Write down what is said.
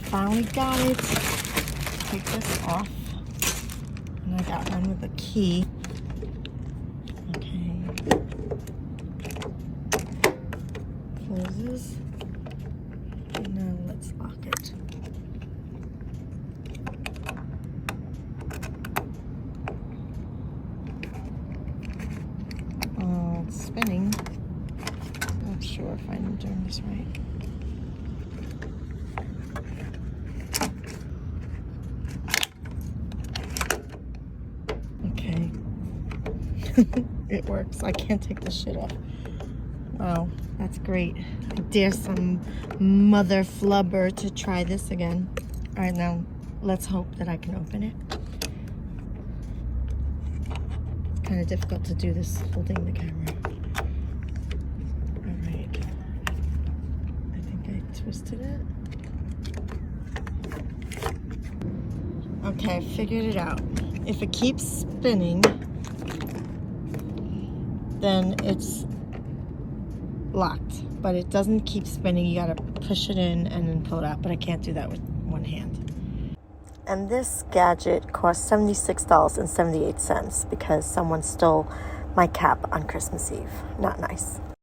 Finally got it. Take this off. And I got one with a key. Okay. Closes. And now let's lock it. Oh, it's spinning. Not sure if I'm doing this right. Okay. It works. I can't take this shit off. Wow, that's great. I dare some mother flubber to try this again. All right, now let's hope that I can open it. It's kind of difficult to do this holding the camera. All right. I think I twisted it. Okay, I figured it out. If it keeps spinning, then it's locked, but it doesn't keep spinning. You gotta push it in and then pull it out, but I can't do that with one hand. And this gadget cost $76.78 because someone stole my cap on Christmas Eve. Not nice.